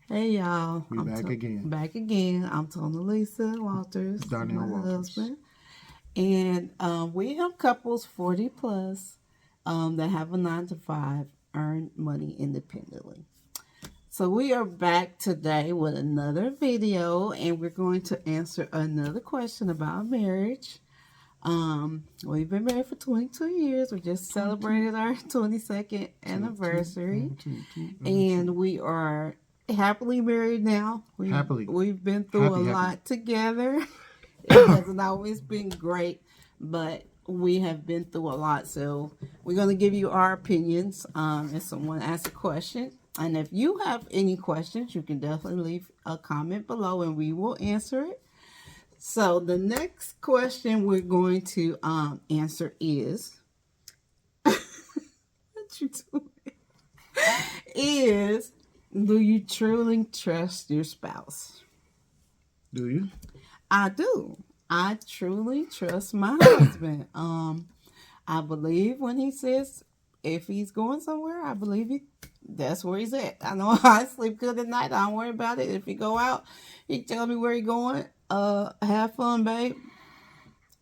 Hey y'all, We back again. back again. I'm Tona Lisa Walters, Darnell my Walters. husband, and we help couples 40 plus that have a 9 to 5 earn money independently. So we are back today with another video, and we're going to answer another question about marriage. We've been married for 22 years. We just celebrated our 22nd anniversary, and we are happily married now. Happily. We've been through a Happy. lot together. It hasn't always been great, but we have been through a lot. So we're going to give you our opinions. If someone asks a question, and if you have any questions, you can definitely leave a comment below, and we will answer it. So the next question we're going to answer is, what you doing? Is, do you truly trust your spouse? Do you? I do. I truly trust my husband. I believe when he says if he's going somewhere, I believe that's where he's at. I know I sleep good at night. I don't worry about it. If he go out, he tell me where he going. Have fun, babe.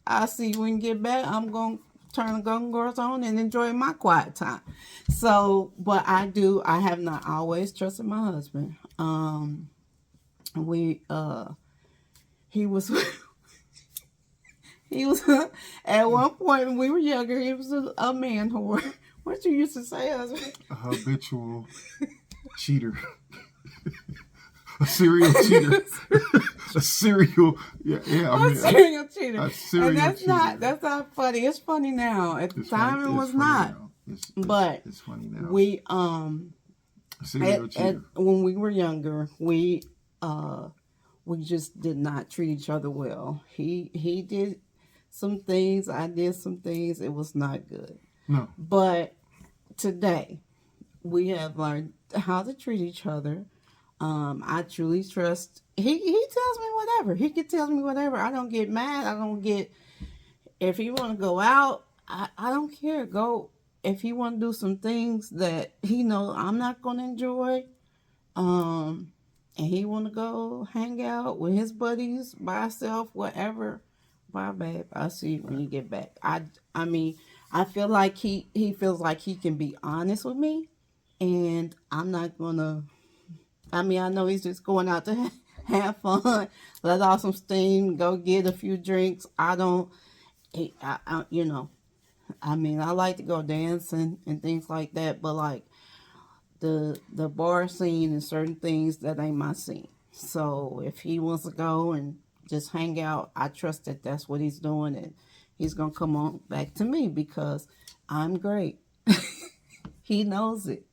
I'll see you when you get back. I'm going to turn the Golden Girls on and enjoy my quiet time. So, but I have not always trusted my husband. We, he was, he was, at one point when we were younger, he was a man whore. What you used to say, husband? A habitual cheater. A serial cheater. A serial, A serial cheater. A serial and that's cheater. that's not funny. It's funny now. At the time, it was not. But it's funny now. We A serial cheater. when we were younger, we just did not treat each other well. He did some things, I did some things. It was not good. No. But today, we have learned how to treat each other. I truly trust. He tells me whatever. He can tell me whatever. I don't get mad. I don't get. If he want to go out, I don't care. Go. If he want to do some things that he know I'm not going to enjoy, and he want to go hang out with his buddies by himself, whatever. Bye, babe. I'll see you when you get back. I mean, I feel like he feels like he can be honest with me, and I'm not gonna. I mean, I know he's just going out to have fun, let off some steam, go get a few drinks. I don't, you know, I mean, I like to go dancing and things like that, but like the bar scene and certain things, that ain't my scene. So if he wants to go and just hang out, I trust that that's what he's doing, and he's gonna come on back to me because I'm great. He knows it.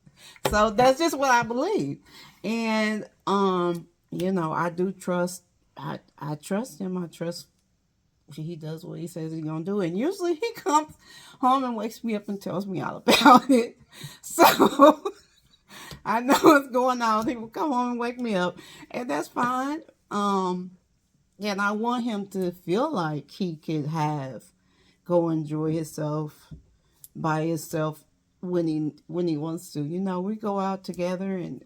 So that's just what I believe. And I do trust. I trust him. I trust he does what he says he's gonna do. And usually he comes home and wakes me up and tells me all about it. So I know what's going on. He will come home and wake me up, and that's fine. And I want him to feel like he could go enjoy himself by himself when he wants to. We go out together, and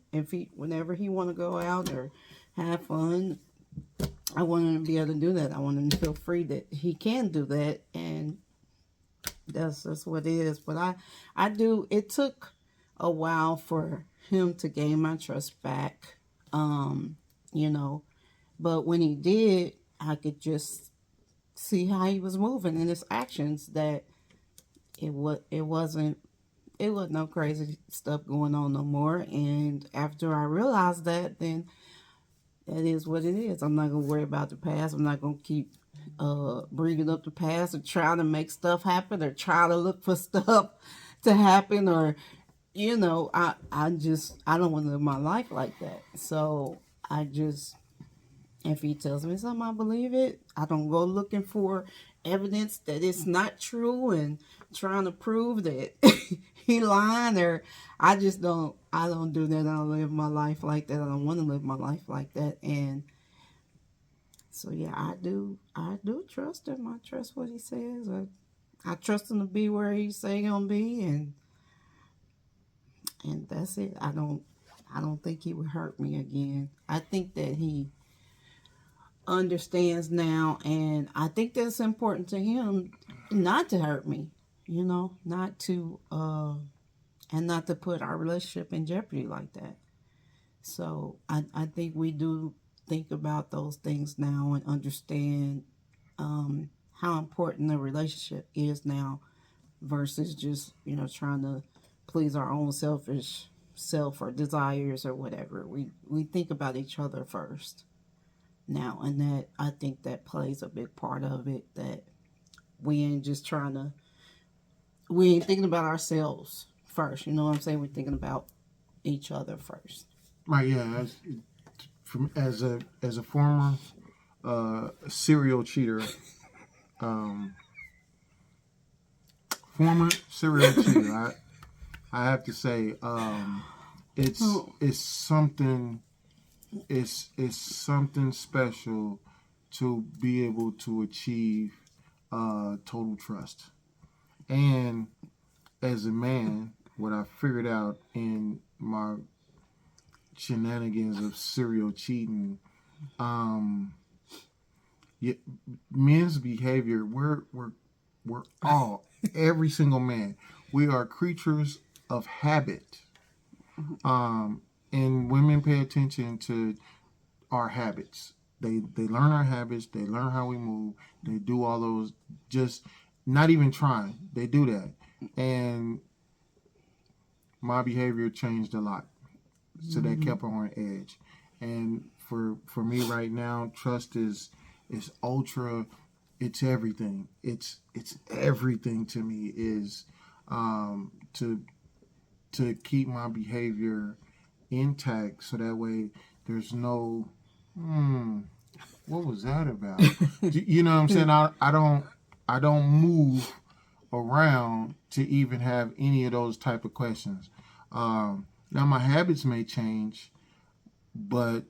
whenever he want to go out or have fun, I want him to be able to do that. I want him to feel free that he can do that, and that's what it is. But I do. It took a while for him to gain my trust back. But when he did, I could just see how he was moving in his actions, that it wasn't no crazy stuff going on no more. And after I realized that, then that is what it is. I'm not gonna worry about the past. I'm not gonna keep bringing up the past or trying to make stuff happen or try to look for stuff to happen, or I don't want to live my life like that. So if he tells me something, I believe it. I don't go looking for evidence that it's not true and trying to prove that he lying, or I don't do that. I don't live my life like that. I don't want to live my life like that. And so yeah, I do trust him. I trust what he says. I trust him to be where he say he gonna be, and that's it. I I don't think he would hurt me again. I think that he understands now, and I think that's important to him not to hurt me, not to and not to put our relationship in jeopardy like that. So I think we do think about those things now and understand how important the relationship is now versus just trying to please our own selfish self or desires or whatever. We think about each other first now, and that I think that plays a big part of it. That we ain't just trying to we ain't thinking about ourselves first. You know what I'm saying? We're thinking about each other first. Right, yeah. As a former serial cheater, um, I have to say, it's something it's something special to be able to achieve total trust. And as a man, what I figured out in my shenanigans of serial cheating, um, yeah, men's behavior, we're all, every single man, we are creatures of habit. And women pay attention to our habits. They learn our habits. They learn how we move. They do all those, just not even trying. They do that. And my behavior changed a lot. So that kept her on edge. And for me right now, trust is ultra. It's everything. It's everything to me. Is to keep my behavior intact, so that way there's no what was that about? You know what I'm saying? I don't move around to even have any of those type of questions. Now my habits may change, but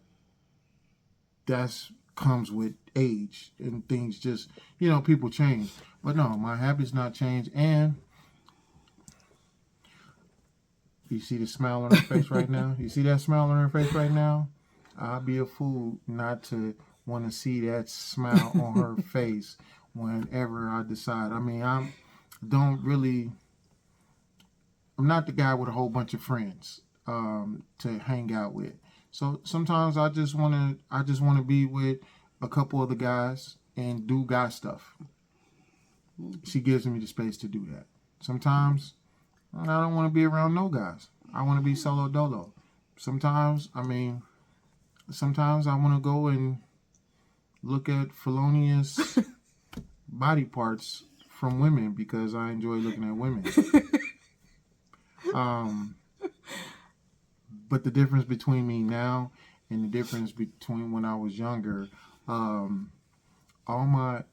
that's comes with age and things. Just people change, but no, my habits not change. And you see the smile on her face right now? You see that smile on her face right now? I'd be a fool not to want to see that smile on her face whenever I decide. I mean, I'm not the guy with a whole bunch of friends to hang out with. So sometimes I just want to be with a couple of the guys and do guy stuff. She gives me the space to do that. Sometimes I don't want to be around no guys. I want to be solo dolo. Sometimes I want to go and look at felonious body parts from women because I enjoy looking at women. But the difference between me now and the difference between when I was younger, all my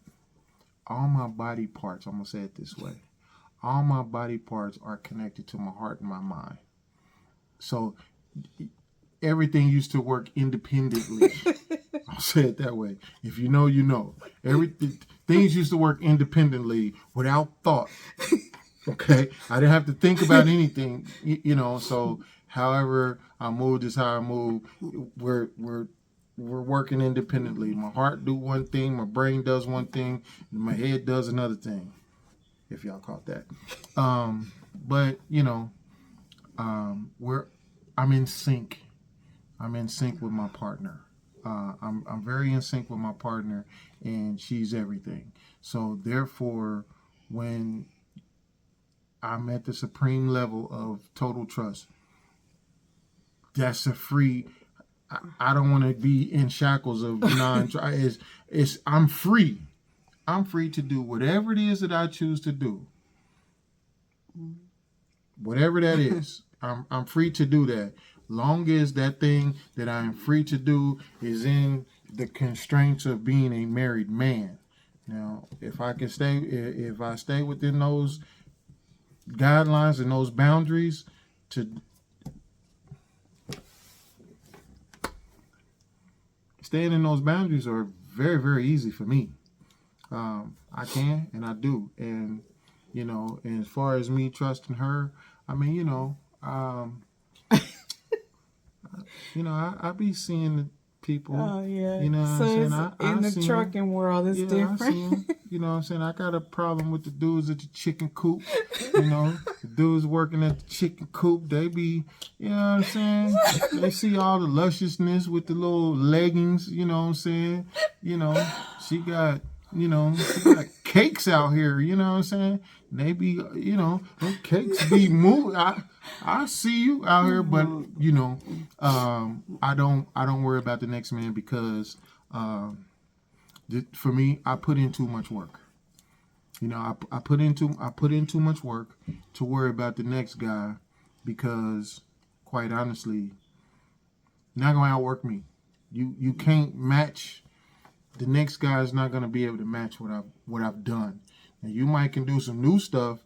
body parts, I'm gonna say it this way, all my body parts are connected to my heart and my mind. So everything used to work independently. I'll say it that way. If you know, you know. Things used to work independently without thought. Okay, I didn't have to think about anything. So however I moved is how I move. We're working independently. My heart do one thing, my brain does one thing, and my head does another thing. If y'all caught that. But I'm in sync. I'm in sync with my partner. I'm very in sync with my partner, and she's everything. So therefore, when I'm at the supreme level of total trust, that's a free. I don't want to be in shackles of I'm free. I'm free to do whatever it is that I choose to do. Whatever that is, I'm free to do that. Long as that thing that I am free to do is in the constraints of being a married man. Now, if I stay within those guidelines and those boundaries, staying in those boundaries are very, very easy for me. I can and I do. And, and as far as me trusting her, I mean, I be seeing the people. Oh yeah. You know what So I'm saying? it's in I the see 'em. trucking world, it's Yeah, I see different. 'em. You know what I'm saying? I got a problem with the dudes at the chicken coop. The dudes working at the chicken coop, they be, you know what I'm saying? They see all the lusciousness with the little leggings, you know what I'm saying? You know, she got, she got cakes out here, you know what I'm saying? They be, them cakes be moving. I see you out here, but I don't worry about the next man because for me, I put in too much work. I put in too much work to worry about the next guy because, quite honestly, not gonna outwork me. You can't match. The next guy is not gonna be able to match what I've done. Now you might can do some new stuff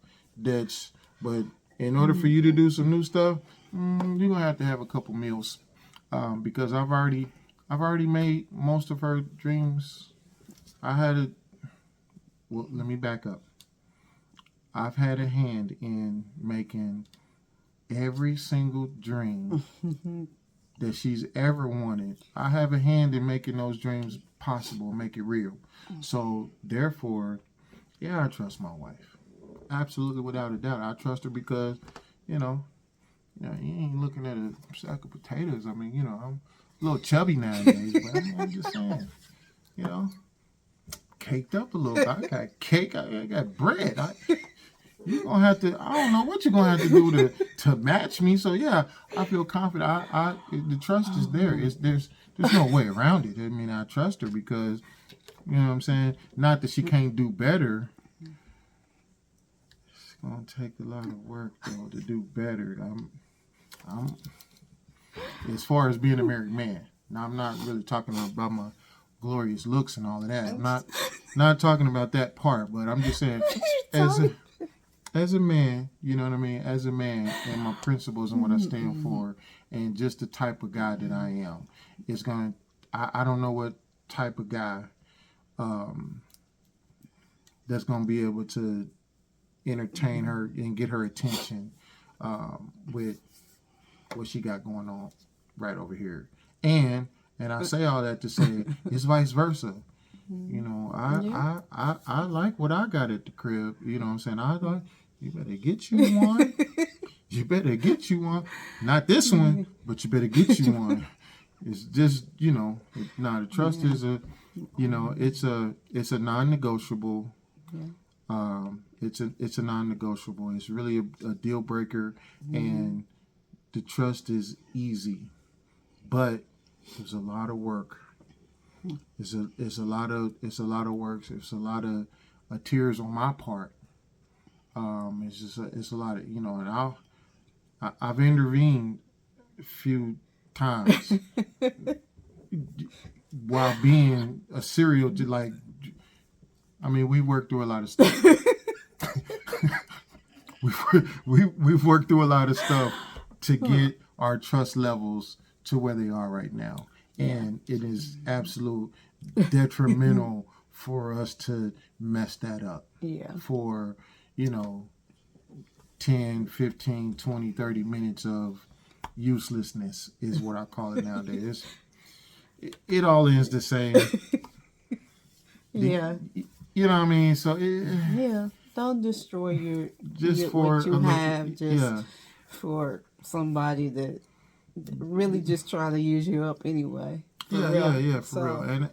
but in order for you to do some new stuff, you're gonna have to have a couple meals, because I've already made most of her dreams. I had a Well, let me back up. I've had a hand in making every single dream that she's ever wanted. I have a hand in making those dreams possible, make it real. So, therefore, yeah, I trust my wife. Absolutely, without a doubt. I trust her because, you know, you ain't looking at a sack of potatoes. I mean, I'm a little chubby nowadays, but I'm just saying, you know, caked up a little bit. I got cake. I got bread. You're gonna have to. I don't know what you're gonna have to do to match me. So yeah, I feel confident. The trust is there. There's no way around it. I mean, I trust her because you know what I'm saying. Not that she can't do better. It's gonna take a lot of work though to do better. I'm as far as being a married man. Now I'm not really talking about my glorious looks and all of that. I'm not talking about that part, but I'm just saying as a man, you know what I mean? As a man and my principles and what I stand for and just the type of guy that I am, I don't know what type of guy that's going to be able to entertain her and get her attention with what she got going on right over here. And I say all that to say it's vice versa. I like what I got at the crib. You know what I'm saying? I like, you better get you one. You better get you one. Not this one, but you better get you one. It's just, the trust is it's a non-negotiable. It's a non-negotiable. It's really a deal breaker, and the trust is easy, but there's a lot of work. It's a lot of work. It's a lot of tears on my part. It's a lot of and I've intervened a few times while being a serial. We worked through a lot of stuff. we've worked through a lot of stuff to get our trust levels to where they are right now. And it is absolute detrimental for us to mess that up. Yeah. For, 10, 15, 20, 30 minutes of uselessness is what I call it nowadays. It all ends the same. Yeah. You know what I mean? So yeah. Don't destroy what you have for somebody that really just trying to use you up anyway. For real. And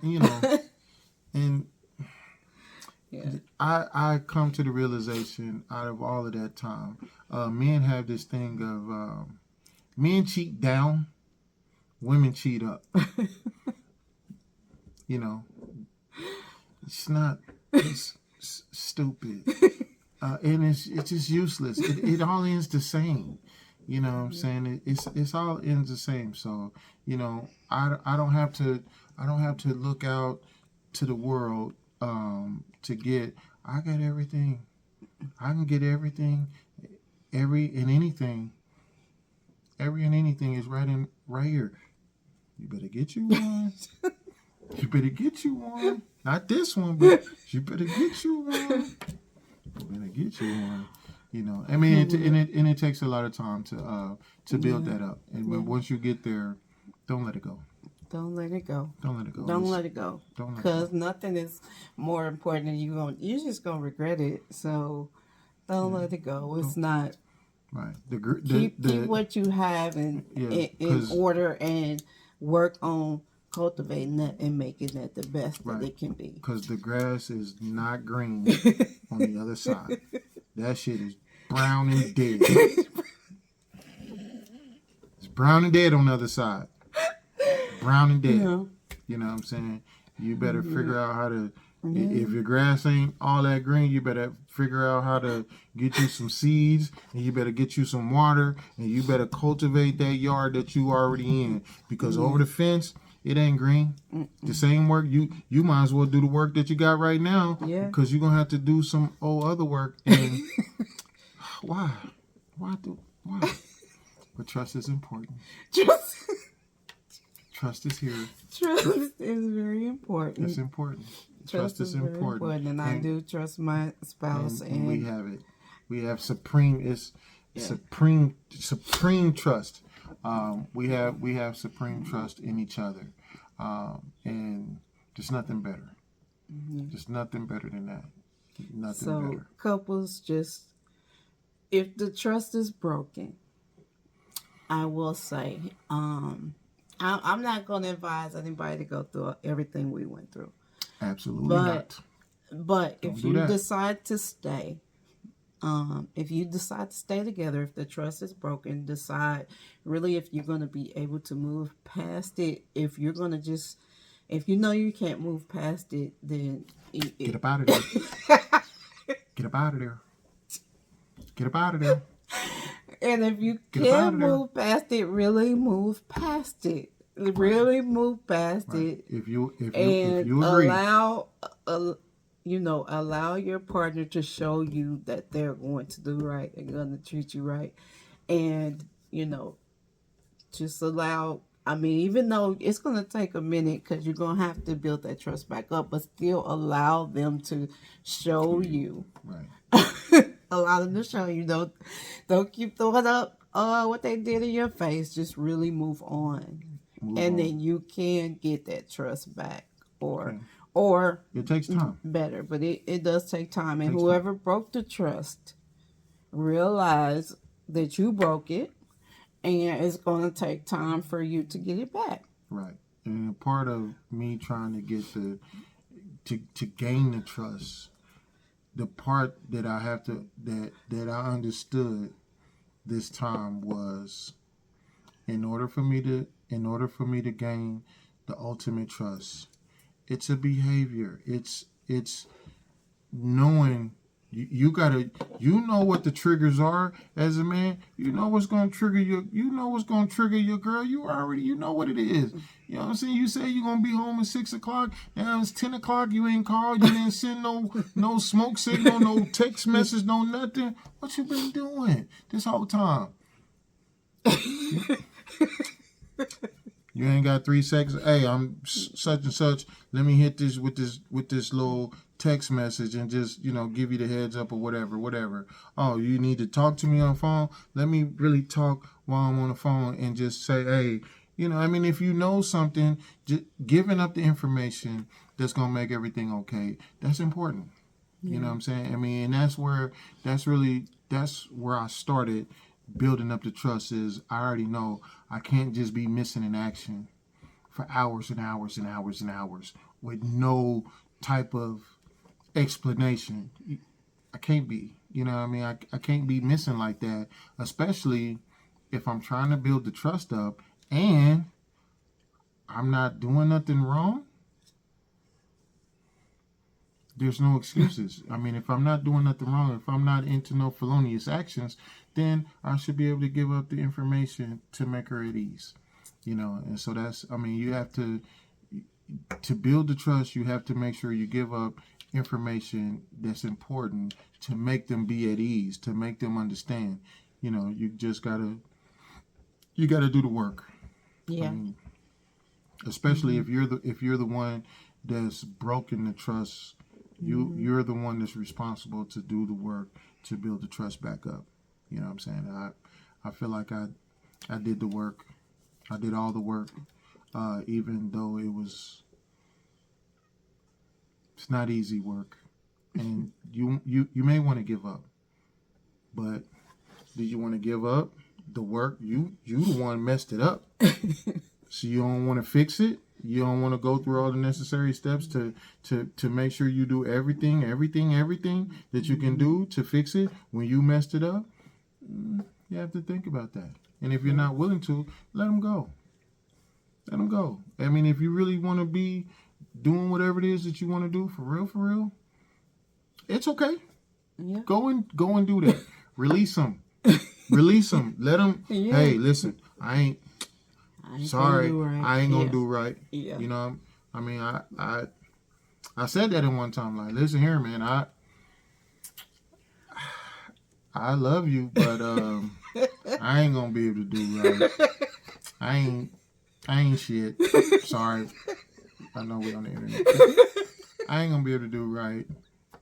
and I come to the realization out of all of that time, men have this thing of men cheat down, women cheat up. It's stupid, and it's just useless. It all ends the same. You know what I'm saying? It's all ends the same. So, I don't have to look out to the world to get. I got everything. I can get everything. Every and anything is right here. You better get you one. You better get you one. Not this one, but you better get you one. You better get you one. It takes a lot of time to build that up. And once you get there, Don't let it go. Don't let it go. Don't let it go. Don't let it go. Don't let it Because go. nothing is more important than you're just gonna regret it. So don't let it go. It's not. Right. Keep what you have Yeah. in order and work on cultivating that and making that the best that Right. it can be. Because the grass is not green on the other side. That shit is brown and dead. It's brown and dead on the other side. Brown and dead. Yeah. You know what I'm saying? You better figure out how to. Yeah. If your grass ain't all that green, you better figure out how to get you some seeds, and you better get you some water, and you better cultivate that yard that you already in. Because over the fence, it ain't green. The same work, you might as well do the work that you got right now. Yeah. Because you're gonna have to do some other work. And why? But trust is important. Trust is here. Trust is very important. It's important. Trust is important. And I do trust my spouse. And we have it. We have supreme trust. We have supreme trust in each other, and there's nothing better. There's nothing better than that. Nothing better. Couples, just if the trust is broken, I will say, I'm not going to advise anybody to go through everything we went through. Absolutely not. But if you decide to stay, together, if the trust is broken, decide really if you're going to be able to move past it. If you're going to if you know you can't move past it, then get up out of there. Get up out of there. Get up out of there. And if you can't move past it, really move past it. Really move past it. If you agree, allow your partner to show you that they're going to do right. They're going to treat you right, and just allow. I mean, even though it's going to take a minute because you're going to have to build that trust back up, but still allow them to show you. Right. Allow them to show you. Don't keep throwing up what they did in your face. Just really move on. Then you can get that trust back. Or it takes time. Better, but it does take time. And whoever broke the trust, realize that you broke it, and it's going to take time for you to get it back. Right. And a part of me trying to get to gain the trust, the part that I have to that I understood this time was in order for me to gain the ultimate trust, it's a behavior. It's knowing you gotta what the triggers are as a man. You know what's gonna trigger your girl. You already know what it is. You know what I'm saying? You say you're gonna be home at 6 o'clock, now it's 10 o'clock, you ain't called, you didn't send no smoke signal, no text message, no nothing. What you been doing this whole time? You ain't got 3 seconds. Hey, I'm such and such. Let me hit this with this little text message and just give you the heads up or whatever. Oh, you need to talk to me on the phone. Let me really talk while I'm on the phone and just say, hey, if you know something, just giving up the information that's gonna make everything okay. That's important. Yeah. You know what I'm saying? And that's where I started building up the trust. Is I already know I can't just be missing in action for hours and hours and hours and hours with no type of explanation. I can't be. I can't be missing like that, especially if I'm trying to build the trust up and I'm not doing nothing wrong. There's no excuses. If I'm not doing nothing wrong, if I'm not into no felonious actions, then I should be able to give up the information to make her at ease. And so that's, you have to build the trust, you have to make sure you give up information that's important to make them be at ease, to make them understand. You just gotta do the work. Yeah. Especially if you're the one that's broken the trust, you're the one that's responsible to do the work to build the trust back up. You know what I'm saying? I feel like I did the work. I did all the work. even though it's not easy work, and you may want to give up. But do you want to give up the work? You the one messed it up, so you don't want to fix it. You don't want to go through all the necessary steps to make sure you do everything that you can do to fix it when you messed it up. You have to think about that. And if you're not willing to, let them go. Let them go. I mean, if you really want to be doing whatever it is that you want to do for real, it's okay. Yeah. Go and do that. Release them. Release them. Let them. Yeah. Hey, listen. I ain't sorry. Right. I ain't gonna do right. Yeah. You know. I mean, I said that in one time. Like, listen here, man. I love you, but I ain't gonna be able to do right. I ain't shit. Sorry. I know we're on the internet. I ain't gonna be able to do right.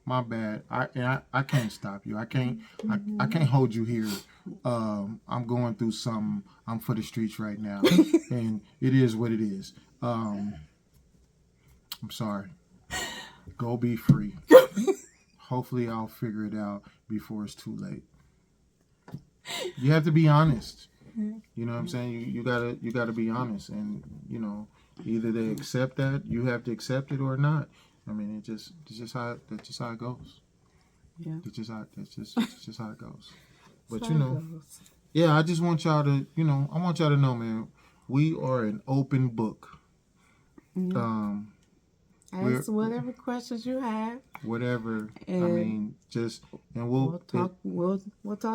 My bad. I can't stop you. I can't hold you here. I'm going through something. I'm for the streets right now. And it is what it is. I'm sorry. Go be free. Hopefully I'll figure it out before it's too late. You have to be honest. You know what I'm saying? You gotta be honest, and you know, either they accept that, you have to accept it, or not. I mean, that's just how it goes. Yeah. That's just how it goes. But you know, yeah, I just want y'all to, you know, I want y'all to know, man, we are an open book. Mm-hmm. Ask whatever questions you have. Whatever. And I mean, we'll talk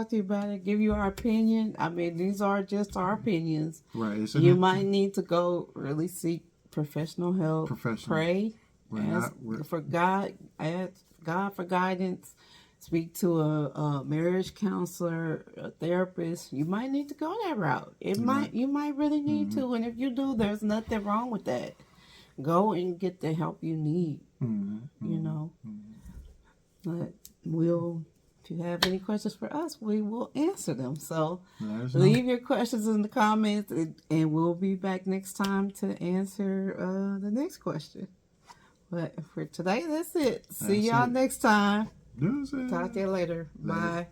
to you about it. Give you our opinion. I mean, these are just our opinions. Right. You might need to go really seek professional help. Pray. Ask for God. Ask God for guidance. Speak to a marriage counselor, a therapist. You might need to go that route. You might really need to. And if you do, there's nothing wrong with that. Go and get the help you need. You know. But if you have any questions for us, we will answer them. So leave your questions in the comments, and we'll be back next time to answer the next question. But for today, that's it. See y'all next time. Talk to you later. Bye.